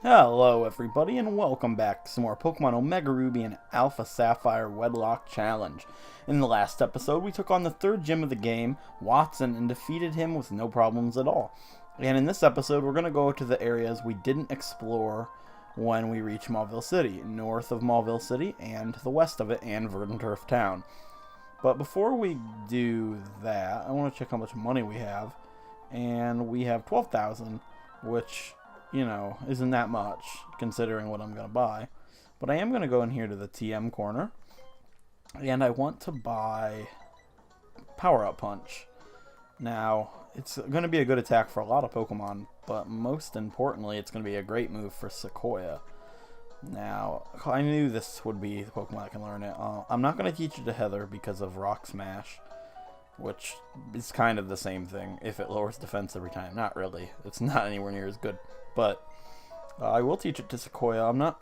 Hello everybody and welcome back to some more Pokemon Omega Ruby and Alpha Sapphire Wedlocke Challenge. In the last episode we took on the third gym of the game, Wattson, and defeated him with no problems at all. And in this episode we're going to go to the areas we didn't explore when we reach Mauville City, north of Mauville City and to the west of it and Verdanturf Town. But before we do that, I want to check how much money we have. And we have 12,000, which, you know, isn't that much considering what I'm going to buy. But I am going to go in here to the TM corner. And I want to buy Power Up Punch. Now, it's going to be a good attack for a lot of Pokemon, but most importantly, it's going to be a great move for Sequoia. Now, I knew this would be the Pokemon that can learn it. I'm not going to teach it to Heather because of Rock Smash, which is kind of the same thing if it lowers defense every time. Not really. It's not anywhere near as good. But I will teach it to Sequoia. I'm not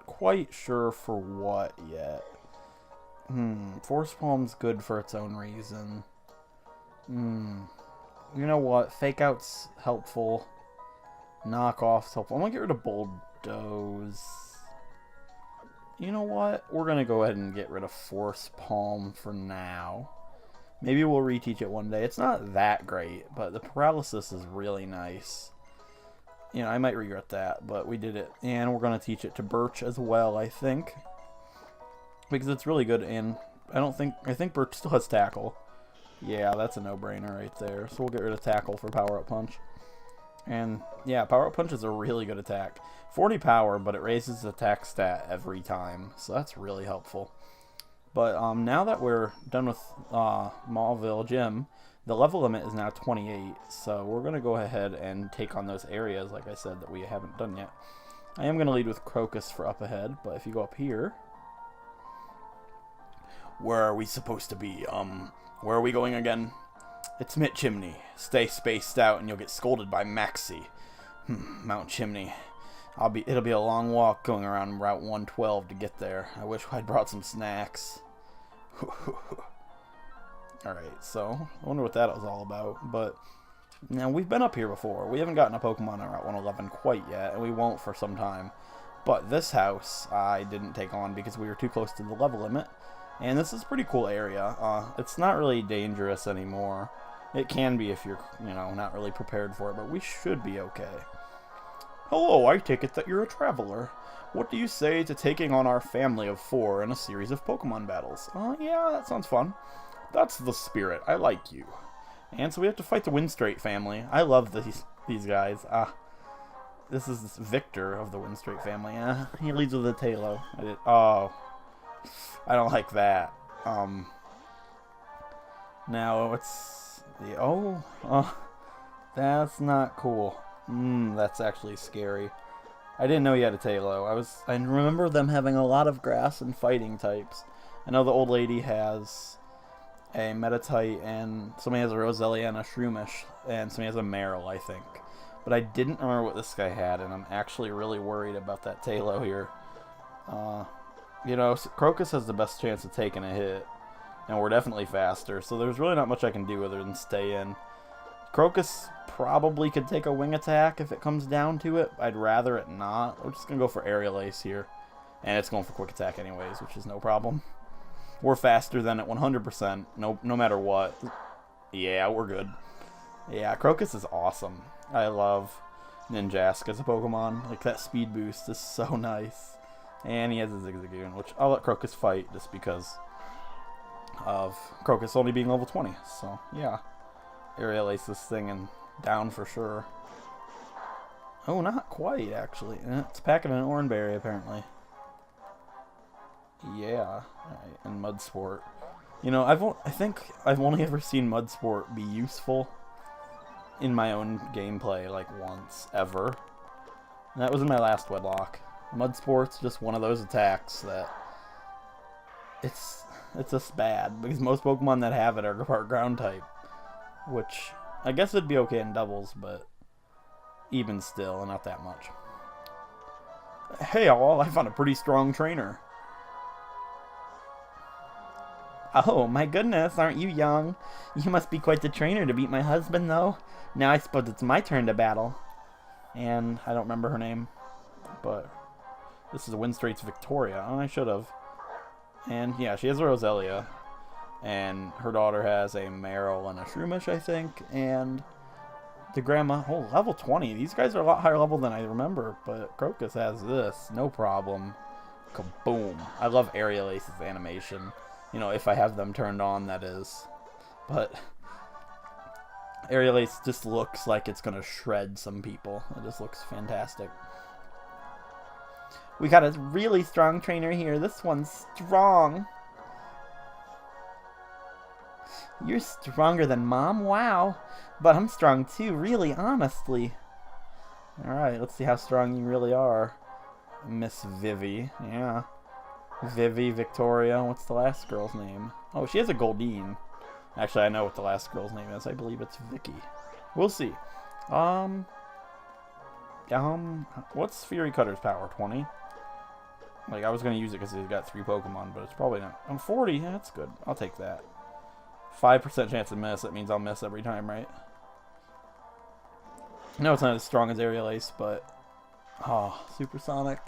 quite sure for what yet. Force Palm's good for its own reason. You know what? Fake Out's helpful. Knockoff's helpful. I'm going to get rid of Bulldoze. You know what? We're going to go ahead and get rid of Force Palm for now. Maybe we'll reteach it one day. It's not that great, but the paralysis is really nice. You know, I might regret that, but we did it. And we're going to teach it to Birch as well, I think. Because it's really good, and I think Birch still has Tackle. Yeah, that's a no-brainer right there. So we'll get rid of Tackle for Power Up Punch. And, yeah, Power Up Punch is a really good attack. 40 power, but it raises the attack stat every time. So that's really helpful. But now that we're done with Mauville Gym, the level limit is now 28. So we're going to go ahead and take on those areas, like I said, that we haven't done yet. I am going to lead with Crocus for up ahead, but if you go up here... Where are we supposed to be? Where are we going again? It's Mid Chimney. Stay spaced out and you'll get scolded by Maxie. Mount Chimney. It'll be a long walk going around Route 112 to get there. I wish I'd brought some snacks. Alright, so I wonder what that was all about. But now we've been up here before. We haven't gotten a Pokemon on Route 111 quite yet, and we won't for some time. But this house I didn't take on because we were too close to the level limit. And this is a pretty cool area. It's not really dangerous anymore. It can be if you're, you know, not really prepared for it, but we should be okay. Hello, I take it that you're a traveler. What do you say to taking on our family of 4 in a series of Pokemon battles? Yeah, that sounds fun. That's the spirit. I like you. And so we have to fight the Winstrate family. I love these guys. This is Victor of the Winstrate family. He leads with a Tailo. I don't like that. Now it's that's not cool. That's actually scary. I didn't know he had a Tailo. I remember them having a lot of grass and fighting types. I know the old lady has a Meditite, and somebody has a Roselia and a Shroomish, and somebody has a Marill, I think. But I didn't remember what this guy had, and I'm actually really worried about that Tailo here. You know, Crocus has the best chance of taking a hit, and we're definitely faster, so there's really not much I can do other than stay in. Crocus probably could take a wing attack if it comes down to it. I'd rather it not. We're just going to go for Aerial Ace here, and it's going for quick attack anyways, which is no problem. We're faster than it 100%, no matter what. Yeah, we're good. Yeah, Crocus is awesome. I love Ninjask as a Pokemon. Like, that speed boost is so nice. And he has a Zigzagoon, which I'll let Crocus fight just because of Crocus only being level 20. So, yeah. Aerial Ace this thing and down for sure. Oh, not quite, actually. It's packing an Oranberry, apparently. Yeah. Alright, and Mudsport. You know, I think I've only ever seen Mudsport be useful in my own gameplay, like, once, ever. And that was in my last Wedlocke. Mudsport's just one of those attacks that it's just bad because most Pokemon that have it are part ground type, which I guess it'd be okay in doubles, but even still, not that much. Hey all, I found a pretty strong trainer. Oh my goodness, aren't you young? You must be quite the trainer to beat my husband though. Now I suppose it's my turn to battle. And I don't remember her name. but this is Winstrate's Victoria. Oh, I should have. And yeah, she has a Roselia, and her daughter has a Meryl and a Shroomish, I think, and the grandma, oh, level 20. These guys are a lot higher level than I remember, but Crocus has this, no problem. Kaboom. I love Aerial Ace's animation. You know, if I have them turned on, that is. But Aerial Ace just looks like it's going to shred some people. It just looks fantastic. We got a really strong trainer here. This one's strong. You're stronger than Mom? Wow. But I'm strong too, really, honestly. Alright, let's see how strong you really are. Miss Vivi. Yeah. Vivi, Victoria. What's the last girl's name? Oh, she has a Goldeen. Actually, I know what the last girl's name is. I believe it's Vicky. We'll see. What's Fury Cutter's power? 20? Like, I was going to use it because he's got 3 Pokemon, but it's probably not. I'm 40. Yeah, that's good. I'll take that. 5% chance to miss. That means I'll miss every time, right? No, it's not as strong as Aerial Ace, but... Oh, Supersonic.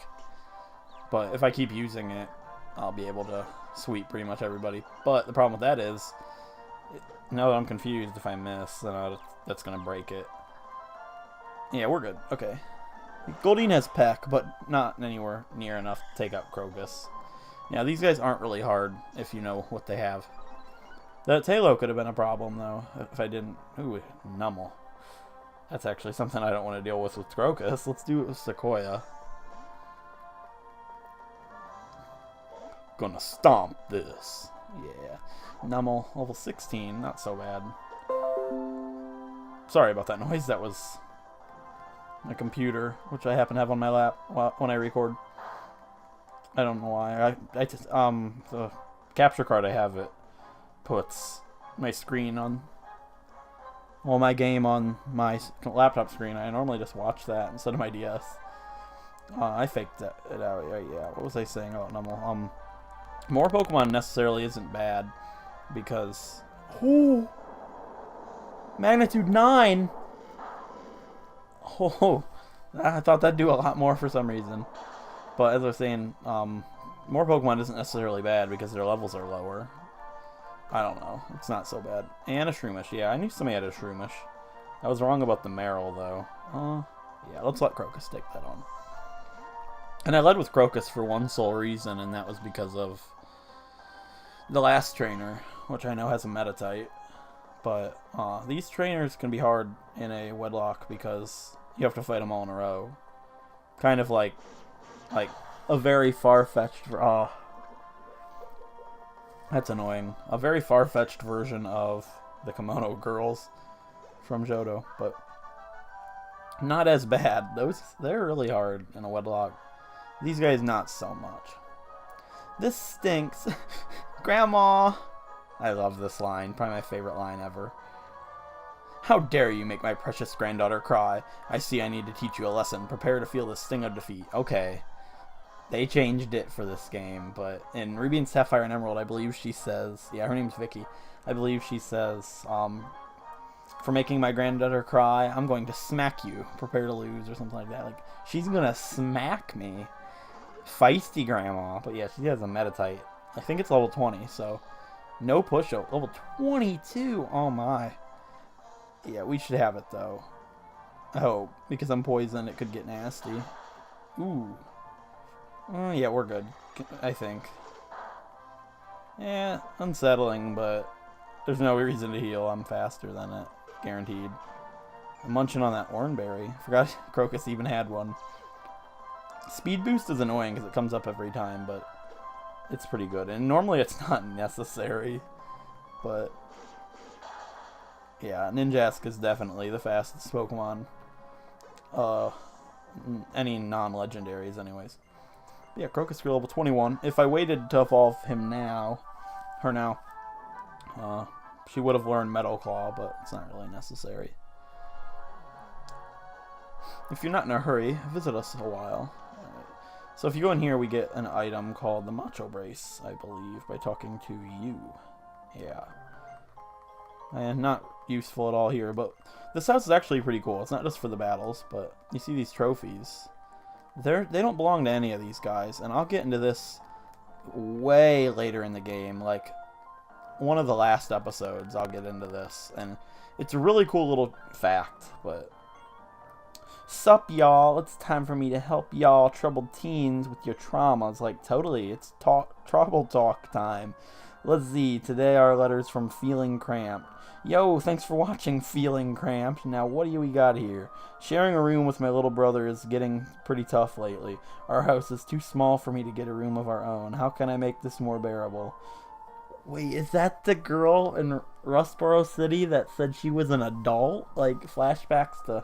But if I keep using it, I'll be able to sweep pretty much everybody. But the problem with that is... Now that I'm confused, if I miss, then that's going to break it. Yeah, we're good. Okay. Goldeen has Peck, but not anywhere near enough to take out Crocus. Yeah, these guys aren't really hard if you know what they have. That Tailo could have been a problem, though, if I didn't... Ooh, Nummel. That's actually something I don't want to deal with Crocus. Let's do it with Sequoia. Gonna stomp this. Yeah. Nummel, level 16. Not so bad. Sorry about that noise. That was my computer, which I happen to have on my lap when I record. I don't know why. I just, the capture card I have, it puts my screen on, well, my game on my laptop screen. I normally just watch that instead of my DS. I faked it out. Yeah, what was I saying about Nummel? More Pokemon necessarily isn't bad because... Oh! Magnitude 9! Oh, I thought that'd do a lot more for some reason. But as I was saying, more Pokemon isn't necessarily bad because their levels are lower. I don't know. It's not so bad. And a Shroomish. Yeah, I knew somebody had a Shroomish. I was wrong about the Meryl, though. Yeah, let's let Crocus take that on. And I led with Crocus for one sole reason, and that was because of the last trainer, which I know has a Metatite. But these trainers can be hard in a Wedlocke because you have to fight them all in a row. Kind of like a very far-fetched... that's annoying. A very far-fetched version of the Kimono Girls from Johto, but not as bad. They're really hard in a Wedlocke. These guys, not so much. This stinks. Grandma! I love this line. Probably my favorite line ever. How dare you make my precious granddaughter cry? I see I need to teach you a lesson. Prepare to feel the sting of defeat. Okay. They changed it for this game, but in Ruby and Sapphire and Emerald, I believe she says... Yeah, her name's Vicky. I believe she says, for making my granddaughter cry, I'm going to smack you. Prepare to lose, or something like that. Like, she's gonna smack me. Feisty grandma. But yeah, she has a Metatite. I think it's level 20, so... No push-up. Level 22! Oh my. Yeah, we should have it, though. I hope. Because I'm poisoned, it could get nasty. Ooh. Yeah, we're good. I think. Yeah, unsettling, but... There's no reason to heal. I'm faster than it. Guaranteed. I'm munching on that Oranberry. Forgot Crocus even had one. Speed boost is annoying because it comes up every time, but... It's pretty good. And normally it's not necessary. But... Yeah, Ninjask is definitely the fastest Pokemon. Any non-legendaries anyways. Yeah, Crocus for level 21. If I waited to evolve him now... Her now... she would have learned Metal Claw, but it's not really necessary. If you're not in a hurry, visit us a while. So if you go in here, we get an item called the Macho Brace, I believe, by talking to you. Yeah. And not useful at all here, but this house is actually pretty cool. It's not just for the battles, but you see these trophies. They don't belong to any of these guys, and I'll get into this way later in the game, like one of the last episodes I'll get into this, and it's a really cool little fact. But sup y'all, it's time for me to help y'all troubled teens with your traumas. Like totally, it's trouble talk time. Let's see, today our letters from Feeling Cramped. Yo, thanks for watching Feeling Cramped. Now what do we got here? Sharing a room with my little brother is getting pretty tough lately. Our house is too small for me to get a room of our own. How can I make this more bearable? Wait, is that the girl in Rustboro City that said she was an adult? Like, flashbacks to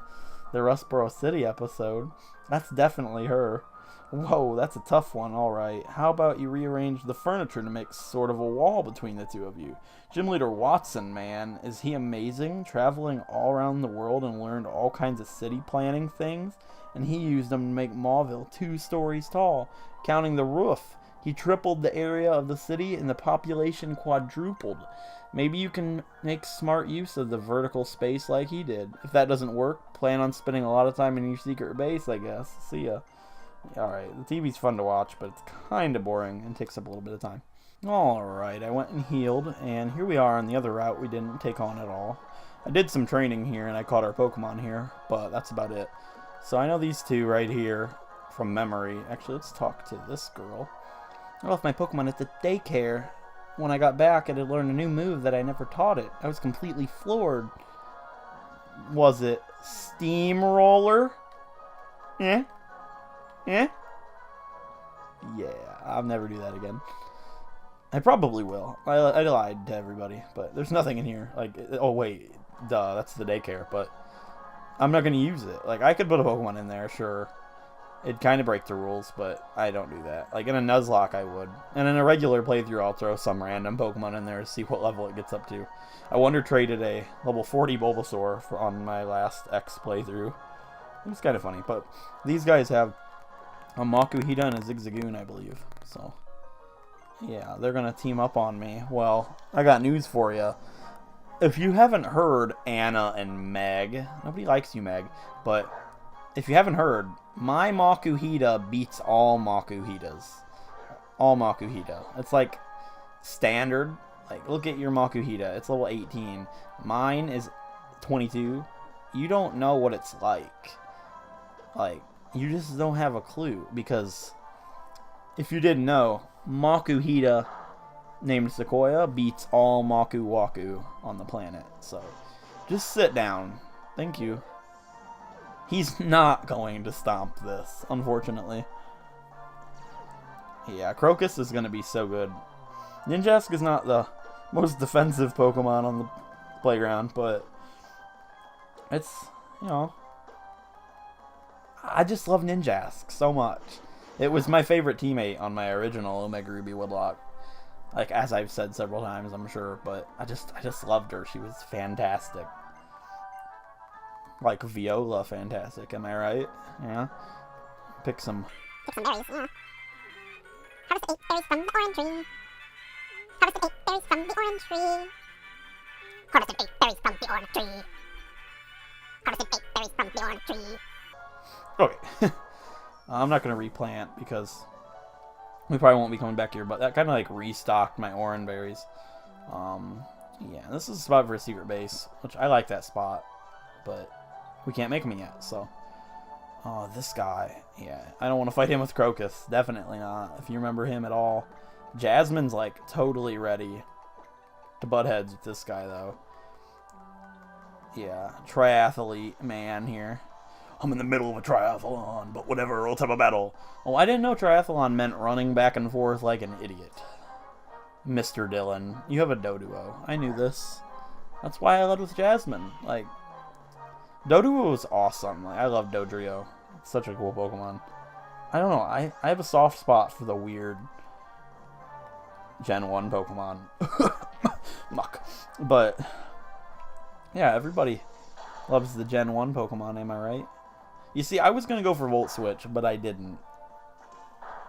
the Rustboro City episode. That's definitely her. Whoa, that's a tough one, alright. How about you rearrange the furniture to make sort of a wall between the two of you? Gym Leader Wattson, man, is he amazing? Traveling all around the world and learned all kinds of city planning things? And he used them to make Mauville 2 stories tall. Counting the roof, he tripled the area of the city and the population quadrupled. Maybe you can make smart use of the vertical space like he did. If that doesn't work, plan on spending a lot of time in your secret base, I guess. See ya. Alright, the TV's fun to watch, but it's kind of boring and takes up a little bit of time. Alright, I went and healed, and here we are on the other route we didn't take on at all. I did some training here, and I caught our Pokemon here, but that's about it. So I know these two right here from memory. Actually, let's talk to this girl. I left my Pokemon at the daycare. When I got back, it had learned a new move that I never taught it. I was completely floored. Was it Steamroller? Eh? Eh? Yeah, I'll never do that again. I probably will. I lied to everybody, but there's nothing in here. Like, oh wait, duh, that's the daycare, but I'm not going to use it. Like, I could put a Pokemon in there, sure. It'd kind of break the rules, but I don't do that. Like, in a Nuzlocke, I would. And in a regular playthrough, I'll throw some random Pokemon in there to see what level it gets up to. I Wonder traded a level 40 Bulbasaur on my last X playthrough. It was kind of funny, but these guys have a Makuhita and a Zigzagoon, I believe. So, yeah, they're going to team up on me. Well, I got news for you. If you haven't heard Anna and Meg, nobody likes you, Meg, but if you haven't heard, my Makuhita beats all Makuhitas. All Makuhita. It's like standard. Like, look at your Makuhita. It's level 18. Mine is 22. You don't know what it's like. Like, you just don't have a clue. Because if you didn't know, Makuhita named Sequoia beats all Maku Waku on the planet. So, just sit down. Thank you. He's not going to stomp this, unfortunately. Yeah, Crocus is going to be so good. Ninjask is not the most defensive Pokemon on the playground, but it's, you know, I just love Ninjask so much. It was my favorite teammate on my original Omega Ruby Wedlocke. Like, as I've said several times, I'm sure, but I just loved her. She was fantastic. Like Viola fantastic, am I right? Yeah. Pick some berries, yeah. Harvest 8 berries from the orange tree. Harvest 8 berries from the orange tree. Harvest 8 berries from the orange tree. Harvest 8 berries from the orange tree. Okay. I'm not going to replant because we probably won't be coming back here, but that kind of like restocked my orange berries. Yeah, this is a spot for a secret base, which I like that spot, but we can't make them yet, so. Oh, this guy. Yeah, I don't want to fight him with Crocus. Definitely not. If you remember him at all. Jasmine's, like, totally ready to butt heads with this guy, though. Yeah, triathlete man here. I'm in the middle of a triathlon, but whatever, let's have a battle. Oh, I didn't know triathlon meant running back and forth like an idiot. Mr. Dillon, you have a Doduo. I knew this. That's why I led with Jasmine. Like, Doduo was awesome. Like, I love Dodrio. It's such a cool Pokemon. I don't know. I have a soft spot for the weird Gen 1 Pokemon. Muck. But, yeah, everybody loves the Gen 1 Pokemon, am I right? You see, I was going to go for Volt Switch, but I didn't.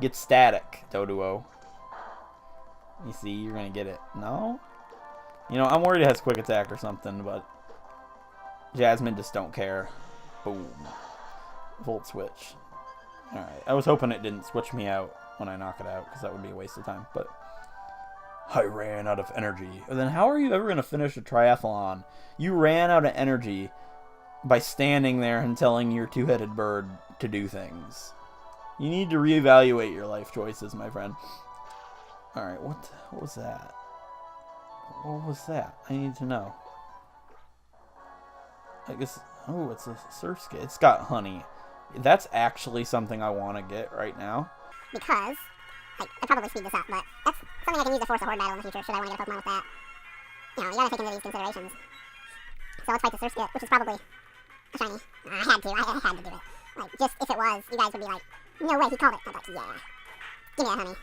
Get Static, Doduo. You see, you're going to get it. No? You know, I'm worried it has Quick Attack or something, but Jasmine just don't care. Boom. Volt Switch. Alright, I was hoping it didn't switch me out when I knock it out, because that would be a waste of time, but... I ran out of energy. And then how are you ever going to finish a triathlon? You ran out of energy by standing there and telling your two-headed bird to do things. You need to reevaluate your life choices, my friend. Alright, what was that? What was that? I need to know. I guess... Oh, it's a surf skate. It's got honey. That's actually something I want to get right now. Because, like, I'd probably speed this up, but that's something I can use to force a horde battle in the future, should I want to get a Pokemon with that. You know, you gotta take into these considerations. So let's fight the surf skate, which is probably a shiny. I had to do it. Like, just if it was, you guys would be like, no way, he called it. I'd be like, yeah. Give me that honey.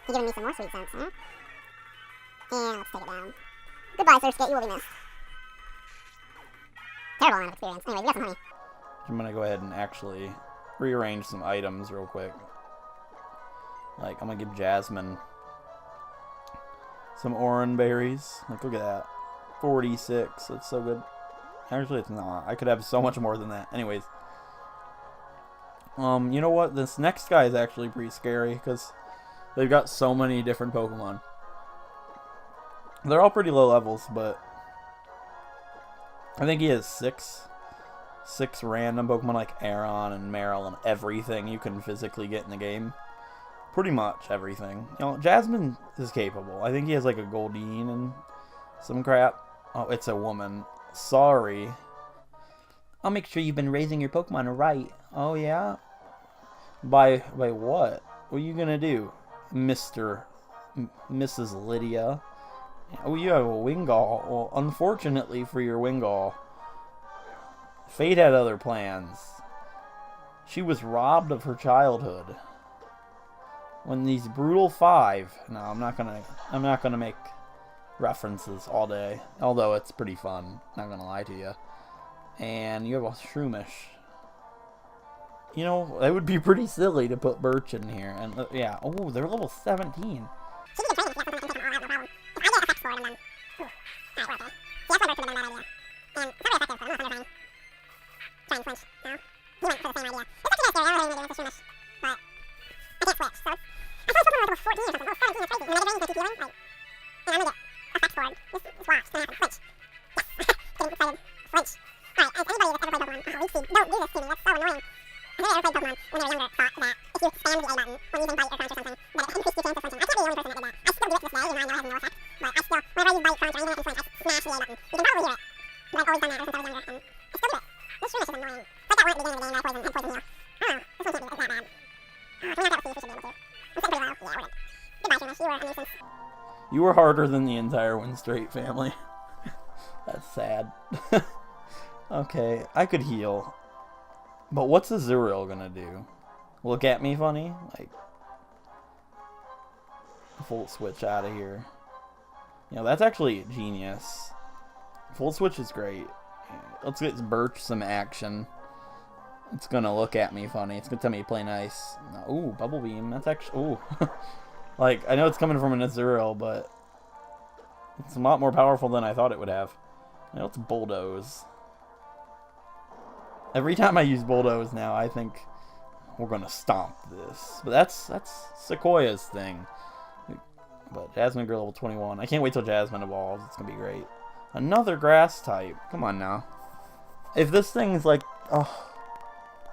You're giving me some more sweet scents, huh? And let's take it down. Goodbye, surf skate, you will be missed. Terrible amount of experience. Anyway, we got some honey. I'm gonna go ahead and actually rearrange some items real quick. Like, I'm gonna give Jasmine some orange berries. Like, look at that. 46. That's so good. Actually, it's not. I could have so much more than that. Anyways. You know what? This next guy is actually pretty scary, because they've got so many different Pokemon. They're all pretty low levels, but I think he has six random Pokemon like Aron and Meryl and everything you can physically get in the game. Pretty much everything. You know, Jasmine is capable. I think he has like a Goldeen and some crap. Oh, it's a woman. Sorry. I'll make sure you've been raising your Pokemon right. Oh, yeah? By what? What are you gonna do, Mrs. Lydia? Oh, you have a Wingull. Well, unfortunately for your Wingull, Fate had other plans. She was robbed of her childhood. When these brutal 5... No, I'm not gonna make references all day. Although it's pretty fun. Not gonna lie to you. And you have a Shroomish. You know, that would be pretty silly to put Birch in here. And yeah. Oh, they're level 17. You were harder than the entire Winstrate family. That's sad. Okay, I could heal. But what's a Zuriel gonna do? Look at me funny? Like, full switch out of here. You know, that's actually genius. Full switch is great. Let's get Birch some action. It's gonna look at me funny. It's gonna tell me to play nice. Ooh, Bubble Beam. That's actually... Ooh. Like, I know it's coming from an Azuriel, but it's a lot more powerful than I thought it would have. You know, it's Bulldoze. Every time I use Bulldoze now, I think we're gonna stomp this. But that's Sequoia's thing. But Jasmine Girl level 21. I can't wait till Jasmine evolves. It's gonna be great. Another grass type. Come on now. If this thing's like... Oh,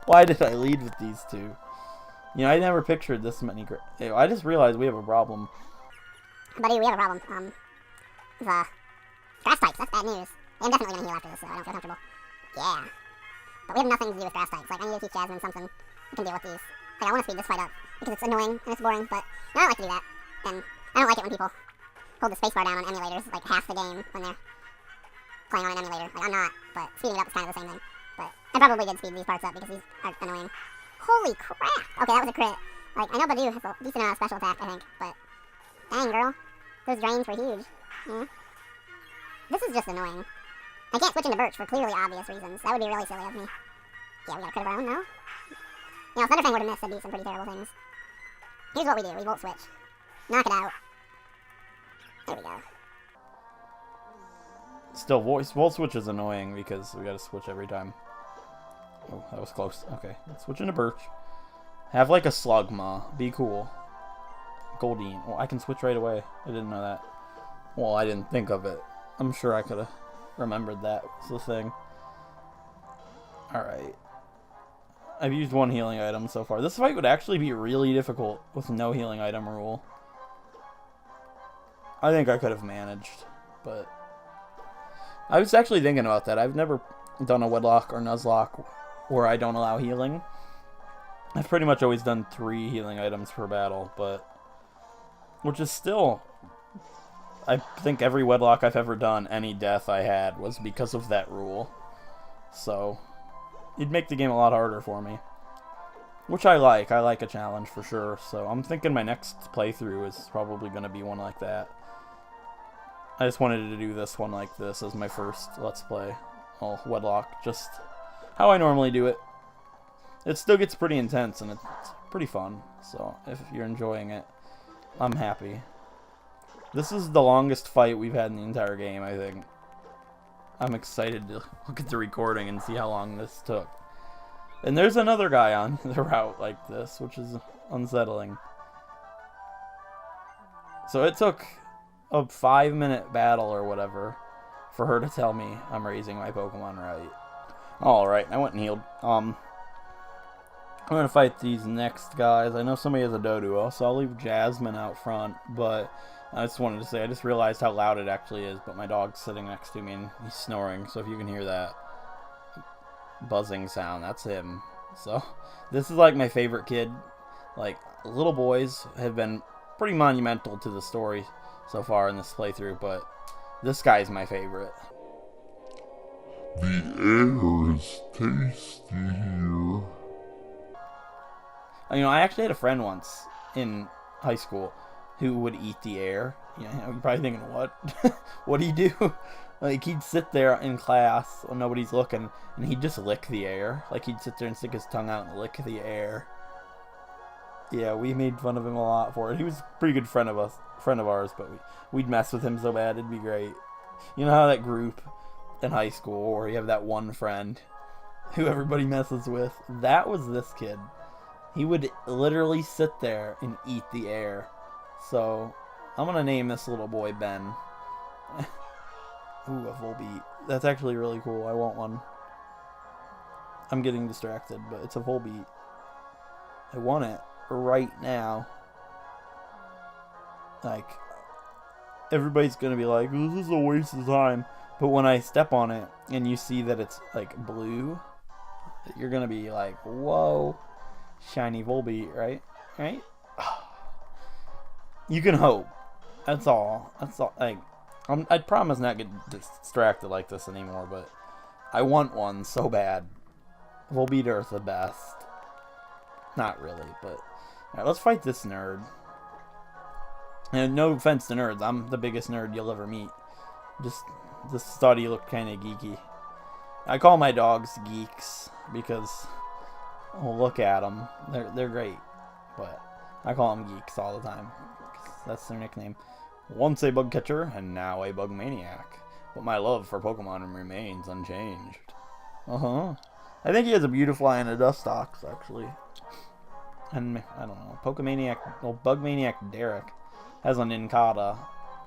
why did I lead with these two? You know, I never pictured this many... I just realized we have a problem. Buddy, we have a problem. The grass types, that's bad news. I'm definitely going to heal after this, so I don't feel comfortable. Yeah. But we have nothing to do with grass types. Like, I need to teach Jasmine something we can deal with these. Like, I want to speed this fight up, because it's annoying and it's boring, but I don't like to do that. And I don't like it when people hold the spacebar down on emulators, like, half the game when they're playing on an emulator. Like, I'm not, but speeding it up is kind of the same thing. But I probably did speed these parts up, because these are annoying. Holy crap! Okay, that was a crit. Like, I know Badu has a decent amount of special attack, I think, but... Dang, girl. Those drains were huge. Yeah. This is just annoying. I can't switch into Birch for clearly obvious reasons. That would be really silly of me. Yeah, we got a crit of our own, no? You know, if Thunderfang were to miss, that'd be some pretty terrible things. Here's what we do. We Volt Switch. Knock it out. There we go. Still, Volt Switch is annoying because we gotta switch every time. Oh, that was close. Okay, let's switch into Birch. Have like a Slugma. Be cool. Goldeen. Well, I can switch right away. I didn't know that. Well, I didn't think of it. I'm sure I could have remembered that was the thing. Alright. I've used one healing item so far. This fight would actually be really difficult with no healing item rule. I think I could have managed, but I was actually thinking about that. I've never done a Wedlocke or Nuzlocke where I don't allow healing. I've pretty much always done 3 healing items per battle, but which is still, I think every Wedlocke I've ever done, any death I had was because of that rule. So it'd make the game a lot harder for me, which I like. I like a challenge for sure. So I'm thinking my next playthrough is probably going to be one like that. I just wanted to do this one like this as my first Let's Play. Well, Wedlocke, just how I normally do it. It still gets pretty intense and it's pretty fun. So if you're enjoying it, I'm happy. This is the longest fight we've had in the entire game, I think. I'm excited to look at the recording and see how long this took. And there's another guy on the route like this, which is unsettling. So it took a 5-minute battle or whatever for her to tell me I'm raising my Pokemon right. Alright, I went and healed. I'm going to fight these next guys. I know somebody has a Doduo, so I'll leave Jasmine out front, but I just wanted to say, I just realized how loud it actually is, but my dog's sitting next to me and he's snoring, so if you can hear that buzzing sound, that's him. So, this is like my favorite kid. Like, little boys have been pretty monumental to the story so far in this playthrough, but this guy's my favorite. The air is tasty here. You know, I actually had a friend once in high school who would eat the air. You know, you're probably thinking, what? What'd he do? Like, he'd sit there in class when nobody's looking, and he'd just lick the air. Like, he'd sit there and stick his tongue out and lick the air. Yeah, we made fun of him a lot for it. He was a pretty good friend of ours, but we'd mess with him so bad, it'd be great. You know how that group in high school, where you have that one friend who everybody messes with? That was this kid. He would literally sit there and eat the air. So, I'm going to name this little boy Ben. Ooh, a Volbeat. That's actually really cool. I want one. I'm getting distracted, but it's a Volbeat. I want it right now. Like, everybody's going to be like, this is a waste of time. But when I step on it and you see that it's, like, blue, you're going to be like, whoa. Shiny Volbeat, right? Right? You can hope. That's all. That's all. Like, I promise not get distracted like this anymore, but I want one so bad. Volbeat are the best. Not really, but alright, let's fight this nerd. And no offense to nerds, I'm the biggest nerd you'll ever meet. Just thought he looked kind of geeky. I call my dogs geeks because, well, look at them. They're great, but I call them geeks all the time. That's their nickname. Once a bug catcher, and now a bug maniac. But my love for Pokemon remains unchanged. I think he has a Beautifly and a Dustox, actually. And, I don't know, Bug Maniac Derek has a Nincada.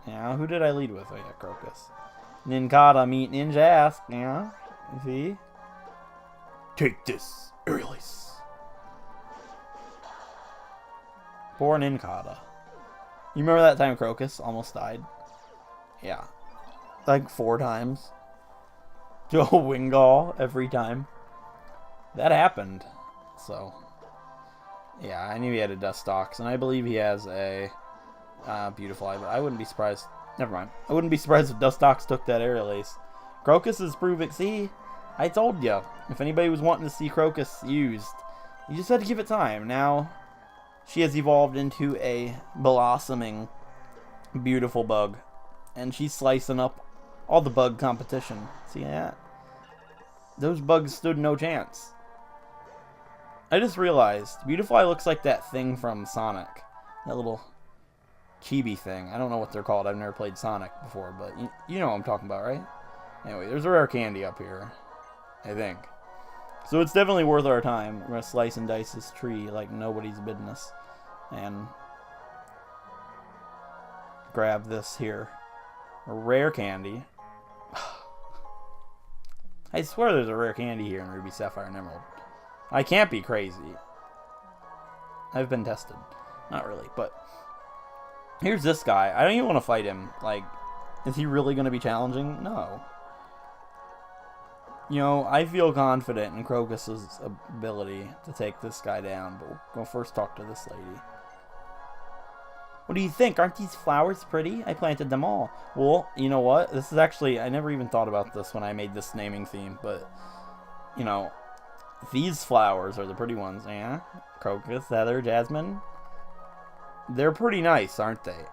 Yeah, who did I lead with? Oh yeah, Crocus. Nincada meet Ninjask, yeah. You see? Take this, Aerialis. Poor Nincada. You remember that time Crocus almost died? Yeah. Like 4 times. To a Wingull every time. That happened. So, yeah, I knew he had a Dustox, and I believe he has a Beautifly, but I wouldn't be surprised. Never mind. I wouldn't be surprised if Dustox took that Aerialis. Crocus is proving. See, I told you. If anybody was wanting to see Crocus used, you just had to give it time. Now, she has evolved into a blossoming, beautiful bug. And she's slicing up all the bug competition. See that? Those bugs stood no chance. I just realized, Beautifly looks like that thing from Sonic. That little chibi thing. I don't know what they're called. I've never played Sonic before, but you know what I'm talking about, right? Anyway, there's a rare candy up here. I think. So it's definitely worth our time. We're going to slice and dice this tree like nobody's business. And grab this here. A rare candy. I swear there's a rare candy here in Ruby, Sapphire, and Emerald. I can't be crazy. I've been tested. Not really, but... Here's this guy. I don't even want to fight him. Like, is he really going to be challenging? No. You know, I feel confident in Crocus's ability to take this guy down, but we'll first talk to this lady. What do you think? Aren't these flowers pretty? I planted them all. Well, you know what? This is actually... I never even thought about this when I made this naming theme, but... You know, these flowers are the pretty ones. Yeah? Crocus, heather, jasmine. They're pretty nice, aren't they?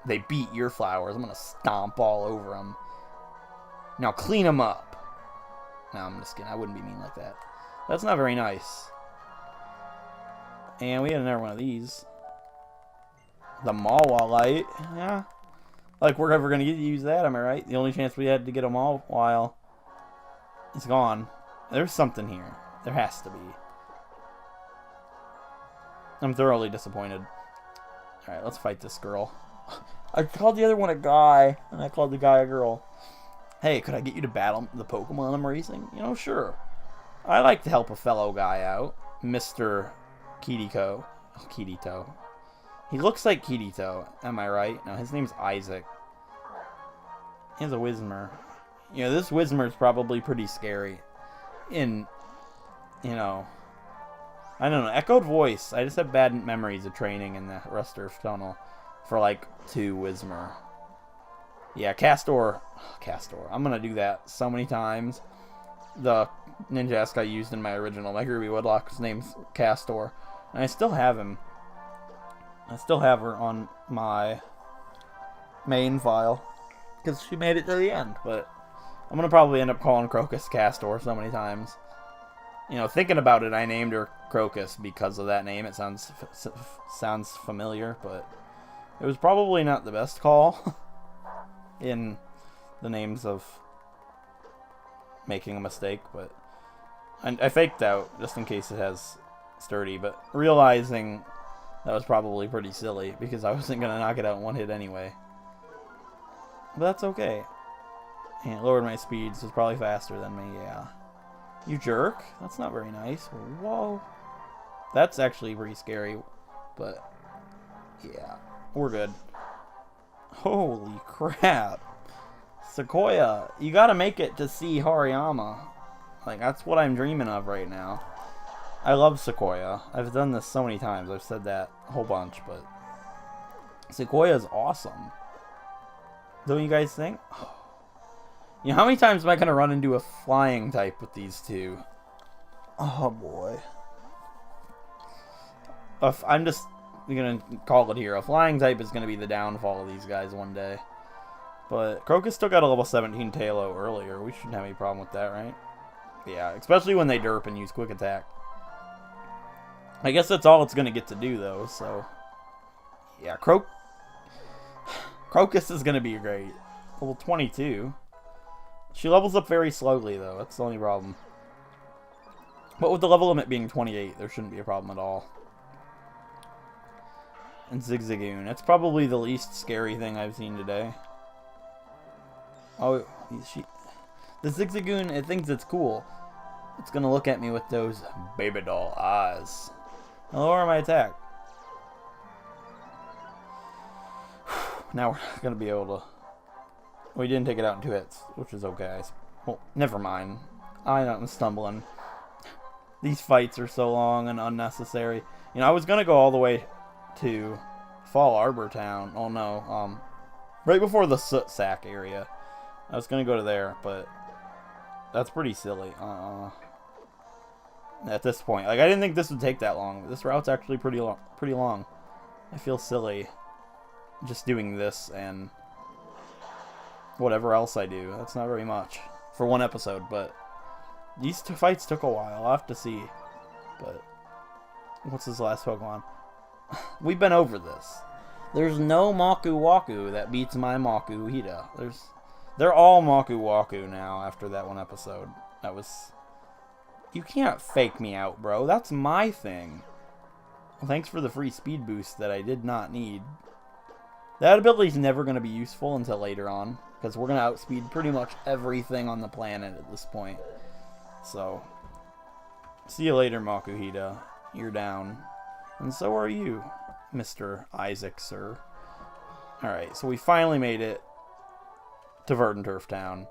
They beat your flowers. I'm going to stomp all over them. Now clean them up. No, I'm just kidding. I wouldn't be mean like that. That's not very nice. And we had another one of these. The Mauville light. Yeah. Like we're ever going to get to use that, am I right? The only chance we had to get a Mauville is gone. There's something here. There has to be. I'm thoroughly disappointed. Alright, let's fight this girl. I called the other one a guy, and I called the guy a girl. Hey, could I get you to battle the Pokemon I'm racing? You know, sure. I like to help a fellow guy out. Mr. Kirito. Oh, Kirito. He looks like Kirito, am I right? No, his name's Isaac. He has a Whismur. You know, this Whismer's probably pretty scary. You know... I don't know, echoed voice. I just have bad memories of training in the Rusturf Tunnel for like 2 Whismur. Yeah, Castor. I'm gonna do that so many times. The Ninjask I used in my original Mega Ruby Wedlocke's name's Castor. And I still have him. I still have her on my main file. Because she made it to the end. But I'm gonna probably end up calling Crocus Castor so many times. You know, thinking about it, I named her Crocus because of that name. It sounds familiar, but it was probably not the best call in the names of making a mistake, but I faked out just in case it has sturdy, but realizing that was probably pretty silly because I wasn't going to knock it out in one hit anyway. But that's okay. And it lowered my speed, so it's probably faster than me, yeah. You jerk? That's not very nice. Whoa. That's actually pretty scary, but yeah, we're good. Holy crap. Sequoia, you gotta make it to see Hariyama. Like, that's what I'm dreaming of right now. I love Sequoia. I've done this so many times. I've said that a whole bunch, but Sequoia's awesome. Don't you guys think? You know, how many times am I going to run into a flying type with these two? Oh, boy. I'm just going to call it here. A flying type is going to be the downfall of these guys one day. But Crocus still got a level 17 Tailo earlier. We shouldn't have any problem with that, right? Yeah, especially when they derp and use Quick Attack. I guess that's all it's going to get to do, though, so... Yeah, Crocus is going to be great. Level 22. She levels up very slowly, though. That's the only problem. But with the level limit being 28, there shouldn't be a problem at all. And Zigzagoon. That's probably the least scary thing I've seen today. Oh, the Zigzagoon, it thinks it's cool. It's going to look at me with those baby doll eyes. I'll lower my attack. Now we're going to be able to... We didn't take it out in 2 hits, which is okay. Well, never mind. I know I'm stumbling. These fights are so long and unnecessary. You know, I was going to go all the way to Fall Arbor Town. Oh, no. Right before the Soot Sack area. I was going to go to there, but that's pretty silly. At this point. Like, I didn't think this would take that long. This route's actually pretty long. I feel silly just doing this and whatever else I do. That's not very much for one episode, but these 2 fights took a while. I'll have to see. But what's his last Pokemon? We've been over this. There's no Maku Waku that beats my Maku Hida. They're all Maku Waku now after that one episode. That was You can't fake me out, bro. That's my thing. Well, thanks for the free speed boost that I did not need. That ability's never going to be useful until later on, because we're going to outspeed pretty much everything on the planet at this point. So, see you later, Makuhita. You're down. And so are you, Mr. Isaac, sir. Alright, so we finally made it to Verdanturf Town.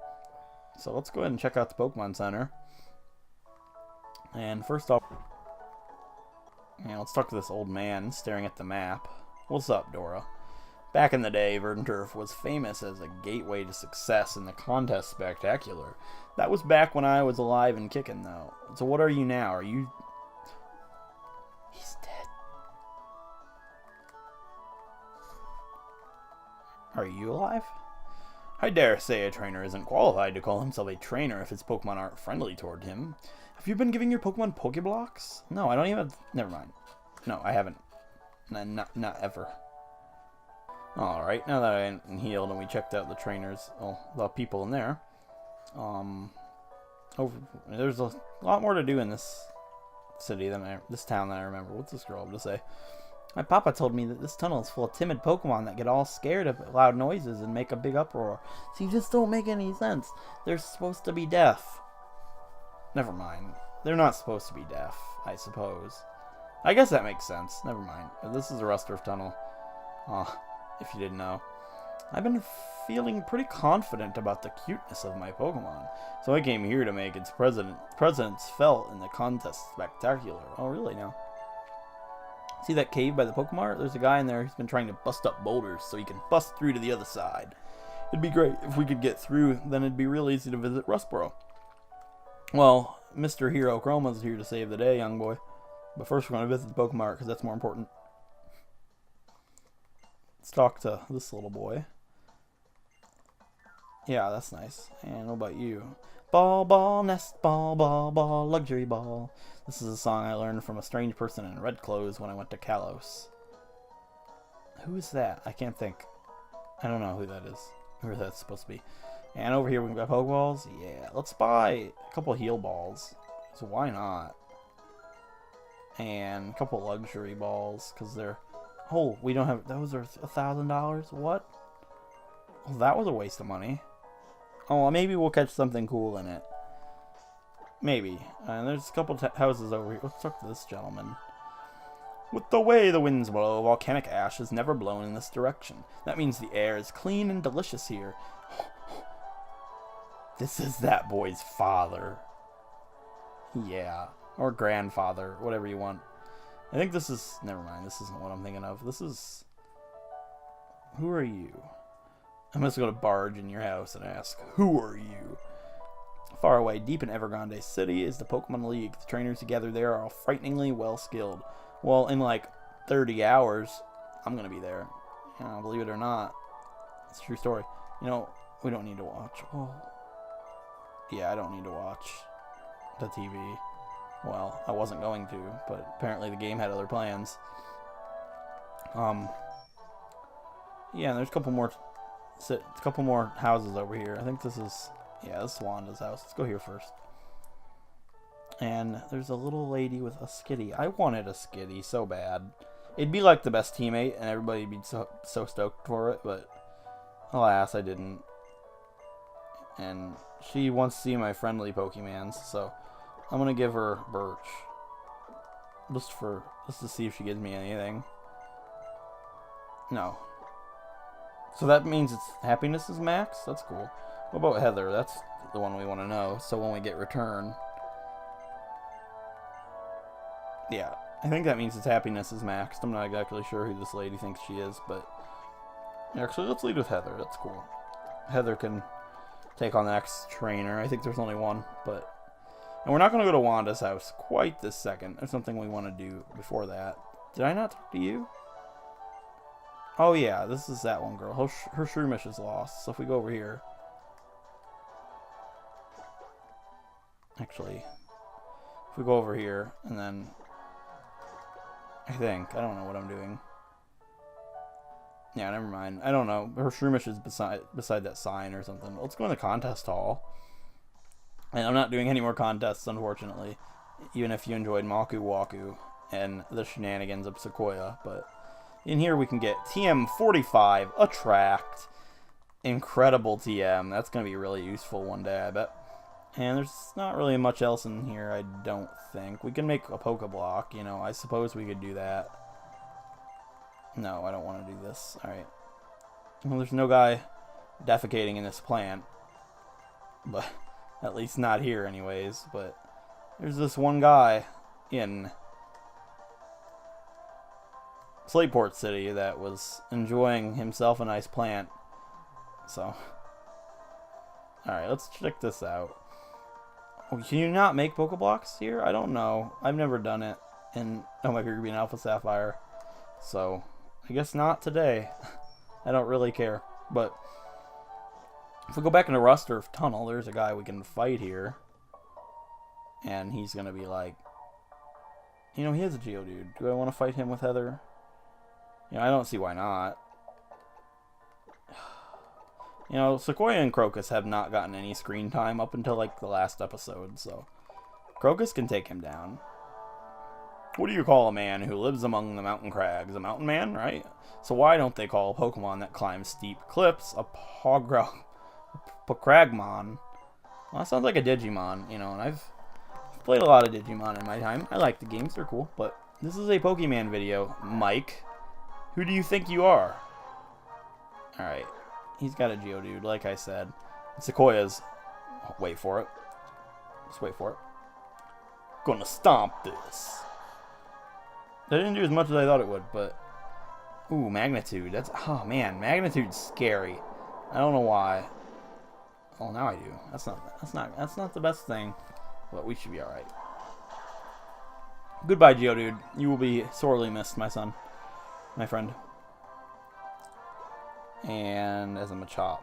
So let's go ahead and check out the Pokemon Center. And first off, let's talk to this old man staring at the map. What's up, Dora? Back in the day, Verdanturf was famous as a gateway to success in the contest spectacular. That was back when I was alive and kicking, though. So what are you now? Are you... He's dead. Are you alive? I dare say a trainer isn't qualified to call himself a trainer if his Pokemon aren't friendly toward him. Have you been giving your Pokemon Pokeblocks? No, I don't even... Never mind. No, I haven't. Not ever. Alright, now that I'm healed and we checked out the trainers, well, the people in there, there's a lot more to do in this city than this town than I remember. What's this girl able to say? My papa told me that this tunnel is full of timid Pokemon that get all scared of loud noises and make a big uproar. See, just don't make any sense. They're supposed to be deaf. Never mind. They're not supposed to be deaf, I suppose. I guess that makes sense. Never mind. This is the Rusturf Tunnel. If you didn't know. I've been feeling pretty confident about the cuteness of my Pokemon, so I came here to make its presence felt in the contest spectacular. Oh, really now? See that cave by the Pokemart? There's a guy in there who's been trying to bust up boulders so he can bust through to the other side. It'd be great if we could get through, then it'd be real easy to visit Rustboro. Well, Mr. Hero Chroma's here to save the day, young boy. But first we're going to visit the Pokemart because that's more important. Let's talk to this little boy. Yeah, that's nice. And what about you? Ball, ball, nest, ball, ball, ball, luxury ball. This is a song I learned from a strange person in red clothes when I went to Kalos. Who is that? I can't think. I don't know who that is. Who that's supposed to be. And over here we've got Pokeballs. Yeah, let's buy a couple heal balls. So why not? And a couple luxury balls, because they're... Oh, we don't have... Those are $1,000? What? Well, that was a waste of money. Oh, well, maybe we'll catch something cool in it. Maybe. And there's a couple houses over here. Let's talk to this gentleman. With the way the winds blow, volcanic ash is never blown in this direction. That means the air is clean and delicious here. This is that boy's father. Yeah. Or grandfather. Whatever you want. I think this is... Never mind, this isn't what I'm thinking of. This is... Who are you? I'm just going to barge in your house and ask, who are you? Far away, deep in Evergrande City, is the Pokemon League. The trainers who gather there are all frighteningly well-skilled. Well, in like 30 hours, I'm going to be there. Believe it or not. It's a true story. We don't need to watch. Oh. Yeah, I don't need to watch the TV. Well, I wasn't going to, but apparently the game had other plans. Yeah, and there's a couple more houses over here. I think this is... Yeah, this is Wanda's house. Let's go here first. And there's a little lady with a skitty. I wanted a skitty so bad. It'd be like the best teammate, and everybody'd be so stoked for it, but alas, I didn't. And she wants to see my friendly Pokemans, so I'm gonna give her Birch. Just to see if she gives me anything. No. So that means its happiness is max? That's cool. What about Heather? That's the one we want to know. So when we get return... Yeah. I think that means its happiness is maxed. I'm not exactly sure who this lady thinks she is, but... Actually, let's lead with Heather. That's cool. Heather can take on the next trainer. I think there's only one, but... And we're not going to go to Wanda's house quite this second. There's something we want to do before that. Did I not talk to you? Oh yeah, this is that one girl. Her Shroomish is lost, so if we go over here... Actually, if we go over here, and then... I don't know what I'm doing. Yeah, never mind. I don't know. Her Shroomish is beside that sign or something. Let's go in the contest hall. And I'm not doing any more contests, unfortunately, even if you enjoyed Maku Waku and the shenanigans of Sequoia. But in here we can get TM45, Attract, incredible TM. That's going to be really useful one day, I bet. And there's not really much else in here, I don't think. We can make a Pokeblock, you know, I suppose we could do that. No, I don't want to do this. Alright. Well, there's no guy defecating in this plant. But, at least not here anyways. But, there's this one guy in Slateport City that was enjoying himself a nice plant. So, alright, let's check this out. Oh, can you not make Pokeblocks here? I don't know. I've never done it in Omega Ruby and Alpha Sapphire. So, I guess not today. I don't really care. But, if we go back into Rusturf Tunnel, there's a guy we can fight here. And he's going to be like, you know, he is a Geodude. Do I want to fight him with Heather? You know, I don't see why not. You know, Sequoia and Crocus have not gotten any screen time up until, like, the last episode, so Crocus can take him down. What do you call a man who lives among the mountain crags? A mountain man, right? So why don't they call a Pokemon that climbs steep cliffs a Pokragmon? Well, that sounds like a Digimon, you know, and I've played a lot of Digimon in my time. I like the games, they're cool, but this is a Pokemon video. Mike, who do you think you are? Alright. He's got a Geodude, like I said. Sequoia's... Wait for it. Just wait for it. Gonna stomp this. That didn't do as much as I thought it would, but... Ooh, Magnitude. That's... Oh, man. Magnitude's scary. I don't know why. Oh, now I do. That's not the best thing. But we should be alright. Goodbye, Geodude. You will be sorely missed, my son. My friend. And as a Machop.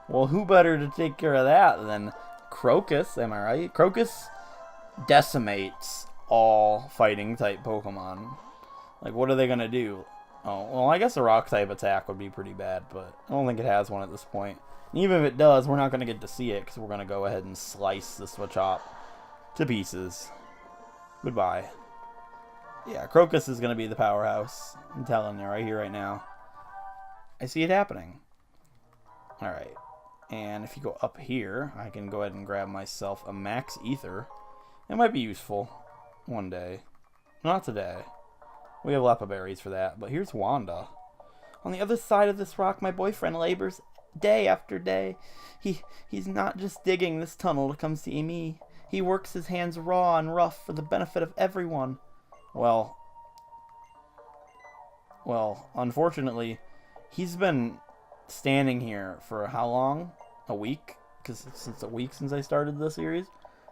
Well, who better to take care of that than Crocus, am I right? Crocus decimates all fighting type Pokemon. Like, what are they gonna do? Oh, well, I guess a rock type attack would be pretty bad, but I don't think it has one at this point. And even if it does, we're not gonna get to see it because we're gonna go ahead and slice this Machop to pieces. Goodbye. Yeah, Crocus is gonna be the powerhouse. I'm telling you right here, right now. I see it happening. Alright. And if you go up here, I can go ahead and grab myself a Max Ether. It might be useful one day. Not today. We have Lepa Berries for that. But here's Wanda. On the other side of this rock, my boyfriend labors day after day. He's not just digging this tunnel to come see me. He works his hands raw and rough for the benefit of everyone. Well, unfortunately... He's been standing here for how long? A week? Because it's a week since I started the series.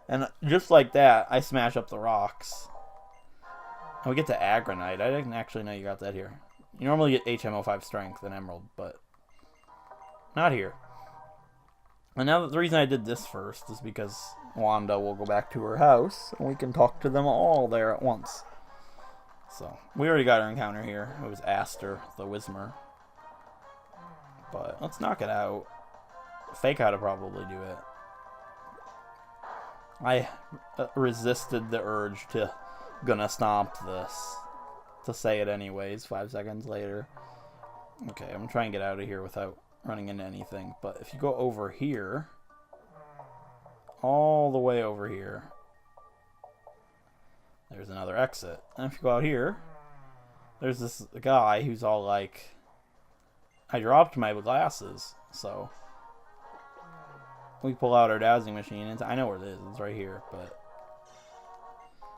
And just like that, I smash up the rocks. And we get to Agronite. I didn't actually know you got that here. You normally get HMO5 Strength and Emerald, but not here. And now the reason I did this first is because Wanda will go back to her house, and we can talk to them all there at once. So, we already got our encounter here. It was Aster, the Whismer. But let's knock it out. Fake out to probably do it. I resisted the urge to gonna stomp this. To say it anyways, 5 seconds later. Okay, I'm trying to get out of here without running into anything. But if you go over here, all the way over here, there's another exit. And if you go out here, there's this guy who's all like, I dropped my glasses, so we pull out our dowsing machine, and I know where it is, it's right here, but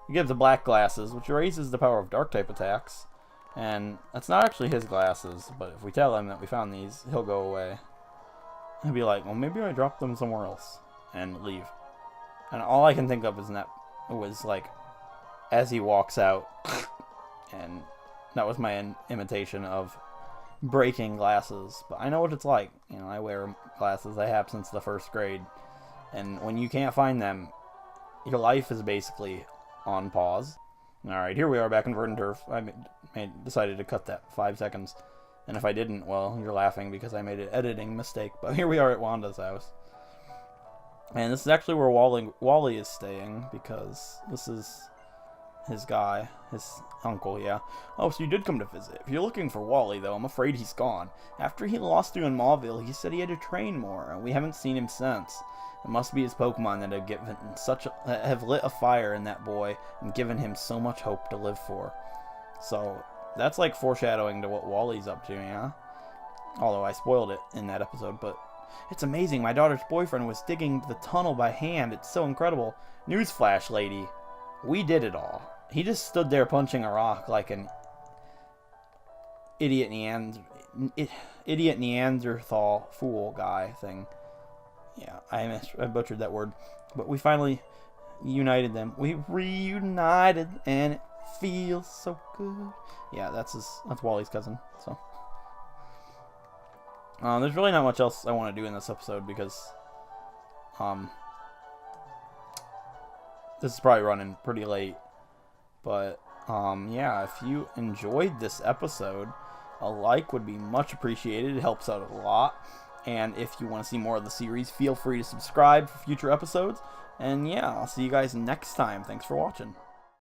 he gives the black glasses, which raises the power of dark type attacks, and that's not actually his glasses, but if we tell him that we found these, he'll go away. He'll be like, well, maybe I dropped them somewhere else, and leave. And all I can think of is that it was like, as he walks out, and that was my imitation of breaking glasses. But I know what it's like. You know, I wear glasses. I have since the 1st grade. And when you can't find them, your life is basically on pause. Alright, here we are back in Verdanturf. I decided to cut that 5 seconds. And if I didn't, well, you're laughing because I made an editing mistake. But here we are at Wanda's house. And this is actually where Wally is staying, because this is his guy, his uncle, yeah. Oh, so you did come to visit. If you're looking for Wally, though, I'm afraid he's gone. After he lost you in Mauville, he said he had to train more, and we haven't seen him since. It must be his Pokemon that have lit a fire in that boy and given him so much hope to live for. So that's like foreshadowing to what Wally's up to, yeah? Although I spoiled it in that episode, but it's amazing. My daughter's boyfriend was digging the tunnel by hand. It's so incredible. Newsflash, lady. We did it all. He just stood there punching a rock like an idiot Neanderthal fool guy thing. Yeah, I butchered that word. But we finally united them. We reunited, and it feels so good. Yeah, that's Wally's cousin. So there's really not much else I want to do in this episode, because this is probably running pretty late. But yeah, if you enjoyed this episode, a like would be much appreciated. It helps out a lot. And if you want to see more of the series, feel free to subscribe for future episodes. And yeah, I'll see you guys next time. Thanks for watching.